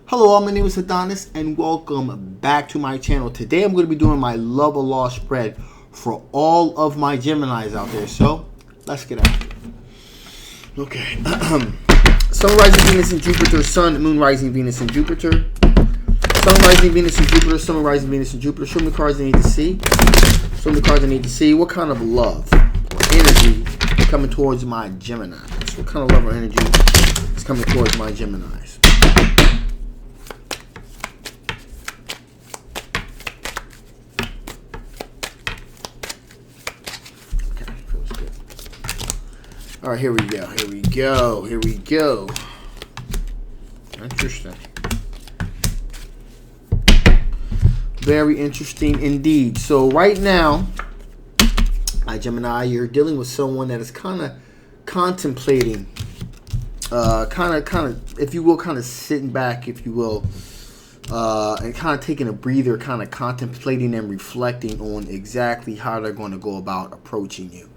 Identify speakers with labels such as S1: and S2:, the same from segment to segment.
S1: Hello all, my name is Adonis and welcome back to my channel. Today I'm going to be doing my love or loss spread for all of my Geminis out there. So let's get after it. Okay. Sun, rising Venus and Jupiter, Sun, Moon, rising Venus and Jupiter. Sun, rising Venus and Jupiter, Sun, rising Venus and Jupiter. Show me cards I need to see. Show me cards I need to see. What kind of love or energy is coming towards my Geminis? What kind of love or energy is coming towards my Geminis? All right, here we go. Here we go. Interesting. Very interesting indeed. So right now, Gemini, you're dealing with someone that is kind of contemplating, kind of, if you will, kind of sitting back, if you will, and kind of taking a breather, kind of contemplating and reflecting on exactly how they're going to go about approaching you.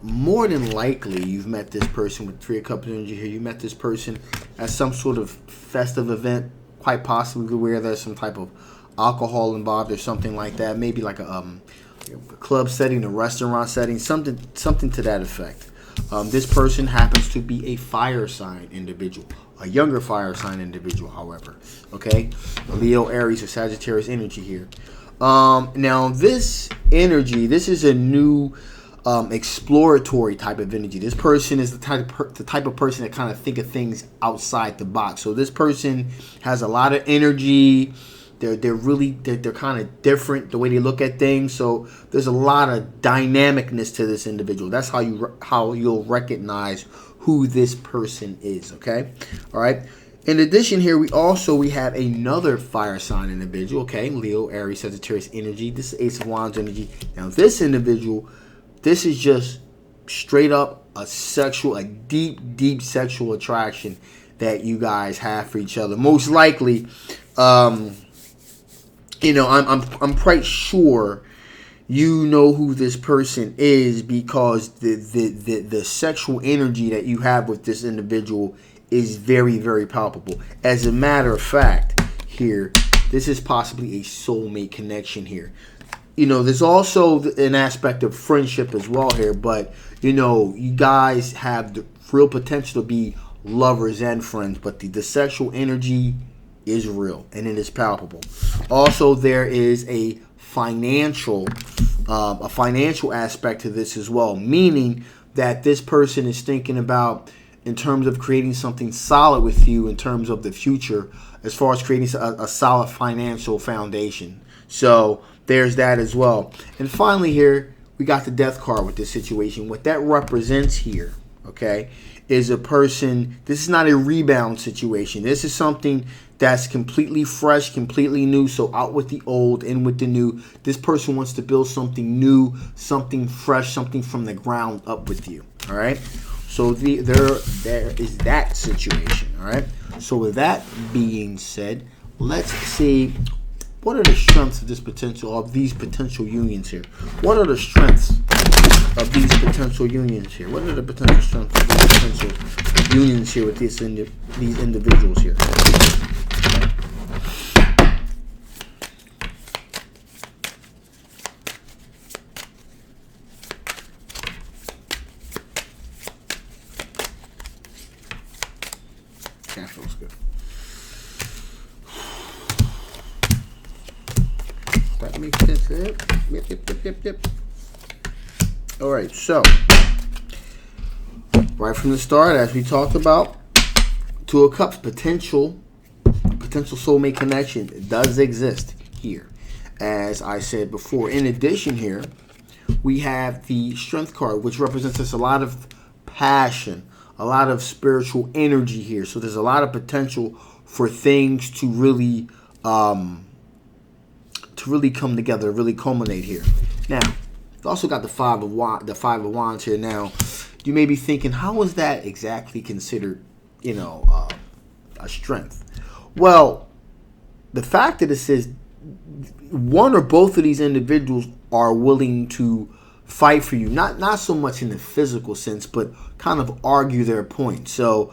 S1: More than likely, you've met this person with Three of Cups energy here. You met this person at some sort of festive event, quite possibly where there's some type of alcohol involved or something like that. Maybe like a club setting, a restaurant setting, something to that effect. This person happens to be a fire sign individual, a younger fire sign individual, however. Okay, a Leo, Aries, or Sagittarius energy here. Now, this energy, this is a new exploratory type of energy. This person is the type of person that kind of think of things outside the box. So this person has a lot of energy. They're kind of different the way they look at things. So there's a lot of dynamicness to this individual. That's how you'll recognize who this person is. Okay, all right. In addition, here we have another fire sign individual. Okay, Leo, Aries, Sagittarius energy. This is Ace of Wands energy. Now this individual, this is just straight up a deep sexual attraction that you guys have for each other. Most likely, I'm quite sure you know who this person is because the sexual energy that you have with this individual is very, very palpable. As a matter of fact, here, this is possibly a soulmate connection here. There's also an aspect of friendship as well here, but, you guys have the real potential to be lovers and friends, but the sexual energy is real and it is palpable. Also, there is a financial aspect to this as well, meaning that this person is thinking about in terms of creating something solid with you in terms of the future, as far as creating a solid financial foundation. So there's that as well. And finally here, we got the Death card with this situation. What that represents here, okay, is a person, this is not a rebound situation. This is something that's completely fresh, completely new. So out with the old, in with the new. This person wants to build something new, something fresh, something from the ground up with you, all right? So there is that situation, all right? So with that being said, let's see, what are the strengths of these potential unions here? What are the strengths of these potential unions here? What are the potential strengths of these potential unions here with these individuals here? That feels good. That makes sense. Yep. All right, so right from the start, as we talked about, Two of Cups, potential soulmate connection does exist here, as I said before. In addition, here we have the Strength card, which represents us a lot of passion, a lot of spiritual energy here. So there's a lot of potential for things to really come together, really culminate here. Now, you also got the Five of Wands here. Now, you may be thinking, how is that exactly considered, a strength? Well, the fact that it says one or both of these individuals are willing to fight for you, not so much in the physical sense, but kind of argue their point. So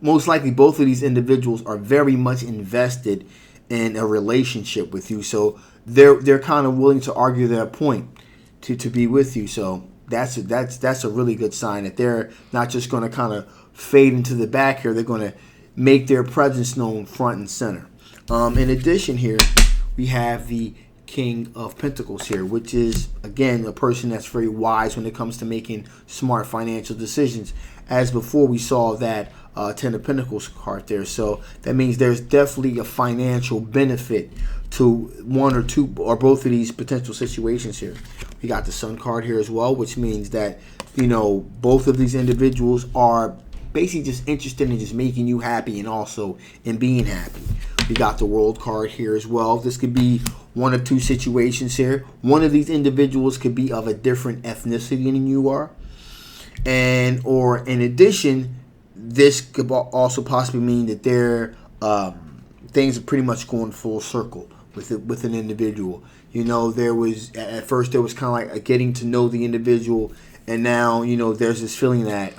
S1: most likely both of these individuals are very much invested in a relationship with you, so they're kind of willing to argue their point to be with you. So that's a really good sign that they're not just going to kind of fade into the back here. They're going to make their presence known front and center. In addition here, we have the King of Pentacles here, which is, again, a person that's very wise when it comes to making smart financial decisions. As before, we saw that Ten of Pentacles card there. So that means there's definitely a financial benefit to one or two or both of these potential situations here. We got the Sun card here as well, which means that, you know, both of these individuals are basically just interested in just making you happy and also in being happy. We got the World card here as well. This could be one of two situations here. One of these individuals could be of a different ethnicity than you are. And or in addition, this could also possibly mean that their things are pretty much going full circle with an individual. You know, there was at first there was kind of like a getting to know the individual, and now, you know, there's this feeling that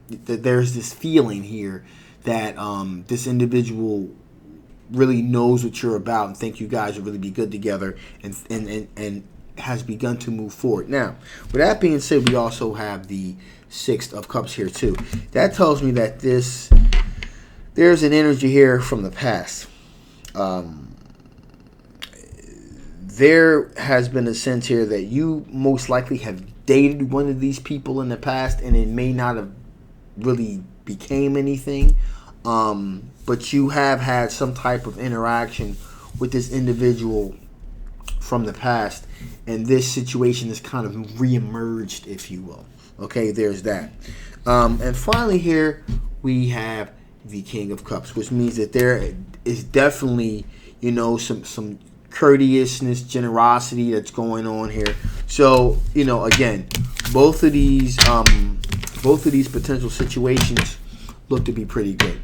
S1: there's this feeling here that this individual really knows what you're about and think you guys will really be good together, and has begun to move forward. Now, with that being said, we also have the Six of Cups here too. That tells me that there's an energy here from the past. There has been a sense here that you most likely have dated one of these people in the past, and it may not have really became anything, but you have had some type of interaction with this individual from the past, and this situation is kind of reemerged, if you will. Okay, there's that. And finally here, we have the King of Cups, which means that there is definitely, you know, some courteousness, generosity that's going on here. So, you know, again, both of these potential situations look to be pretty good.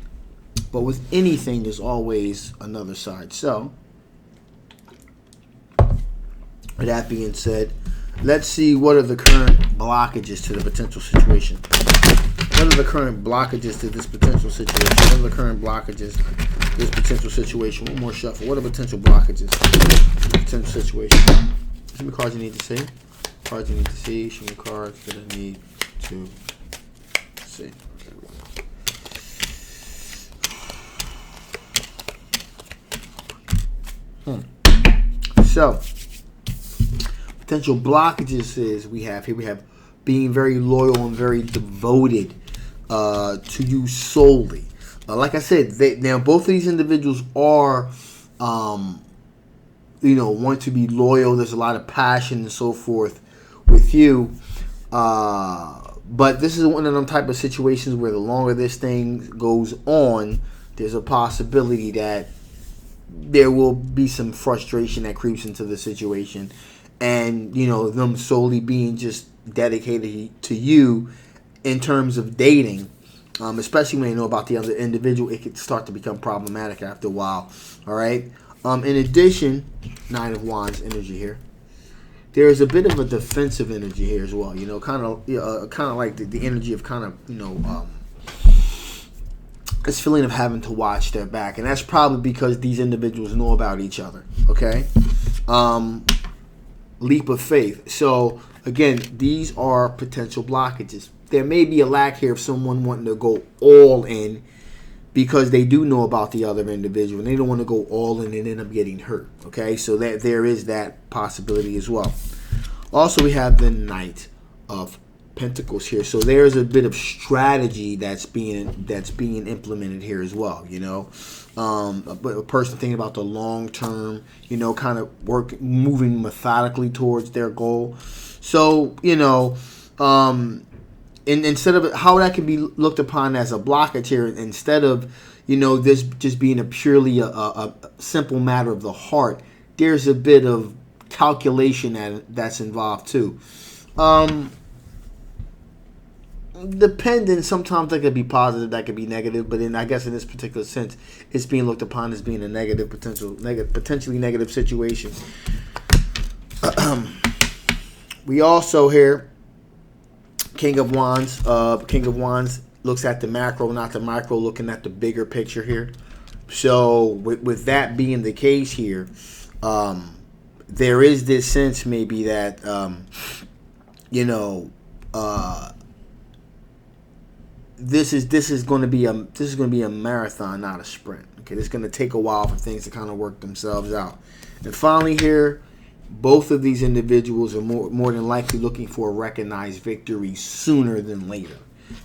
S1: But with anything, there's always another side. So, with that being said, let's see what are the current blockages to the potential situation. What are the current blockages to this potential situation? What are the current blockages to this potential situation? One more shuffle. What are potential blockages to the potential situation? Show me cards you need to see. Cards you need to see. Show me cards that I need to see. So, potential blockages is we have being very loyal and very devoted to you solely. Like I said, now both of these individuals are, you know, want to be loyal. There's a lot of passion and so forth with you. But this is one of them type of situations where the longer this thing goes on, there's a possibility that there will be some frustration that creeps into the situation. And, you know, them solely being just dedicated to you in terms of dating, especially when they know about the other individual, it could start to become problematic after a while. All right. In addition, Nine of Wands energy here. There's a bit of a defensive energy here as well. You know, kind of like the energy of kind of, you know, this feeling of having to watch their back, and that's probably because these individuals know about each other. Okay. Leap of faith. So again, these are potential blockages. There may be a lack here of someone wanting to go all in because they do know about the other individual and they don't want to go all in and end up getting hurt. Okay, so that there is that possibility as well. Also, we have the Knight of Pentacles here. So there's a bit of strategy that's being implemented here as well. You know, a person thinking about the long term. You know, kind of moving methodically towards their goal. So, you know, and instead of how that can be looked upon as a blockage here, instead of, you know, this just being a purely a simple matter of the heart, there's a bit of calculation that's involved too. Depending, sometimes that could be positive, that could be negative, but I guess in this particular sense, it's being looked upon as being a potentially negative situation. We also here, King of Wands. King of Wands looks at the macro, not the micro, looking at the bigger picture here. So with that being the case here, there is this sense maybe that this is going to be a marathon, not a sprint. Okay, it's going to take a while for things to kind of work themselves out. And finally here, both of these individuals are more than likely looking for a recognized victory sooner than later.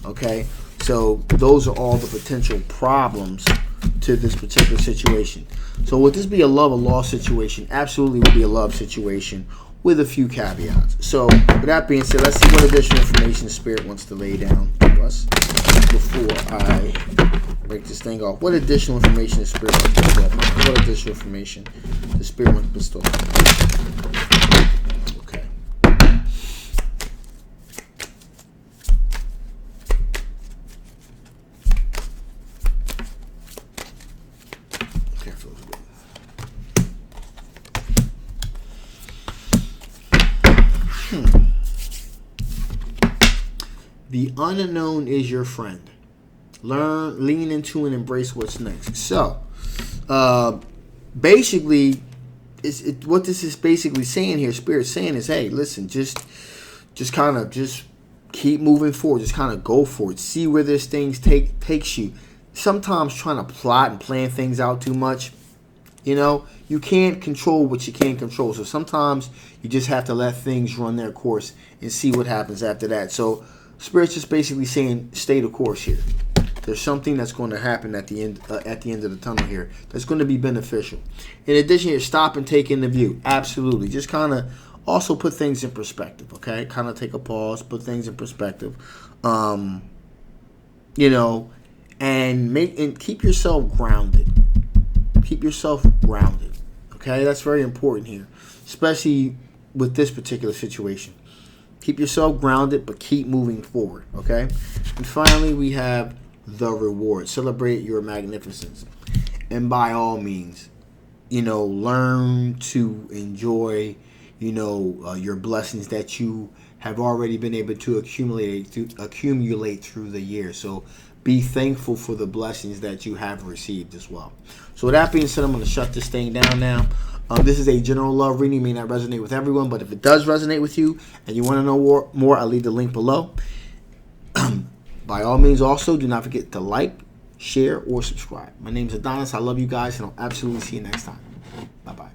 S1: Okay, so those are all the potential problems to this particular situation. So would this be a love or loss situation? Absolutely would be a love situation with a few caveats. So with that being said, let's see what additional information Spirit wants to lay down to us before I break this thing off. What additional information is Spirit wants to bestow? What additional information the Spirit wants to bestow? Okay. Okay, feels good. The unknown is your friend. Lean into and embrace what's next. So, basically, what this is basically saying here, Spirit's saying is, hey, listen, just keep moving forward. Just kind of go for it. See where this thing takes you. Sometimes trying to plot and plan things out too much, you can't control what you can't control. So sometimes you just have to let things run their course and see what happens after that. So Spirit's just basically saying, stay the course here. There's something that's going to happen at the end of the tunnel here that's going to be beneficial. In addition, here, stop and take in the view. Absolutely. Just kind of also put things in perspective, okay? Kind of take a pause, put things in perspective. And keep yourself grounded. Keep yourself grounded, okay? That's very important here, especially with this particular situation. Keep yourself grounded, but keep moving forward, okay? And finally, we have the reward. Celebrate your magnificence. And by all means, learn to enjoy, your blessings that you have already been able to accumulate through the year. So be thankful for the blessings that you have received as well. So with that being said, I'm going to shut this thing down now. This is a general love reading. It may not resonate with everyone, but if it does resonate with you and you want to know more, I'll leave the link below. By all means, also, do not forget to like, share, or subscribe. My name is Adonis. I love you guys, and I'll absolutely see you next time. Bye-bye.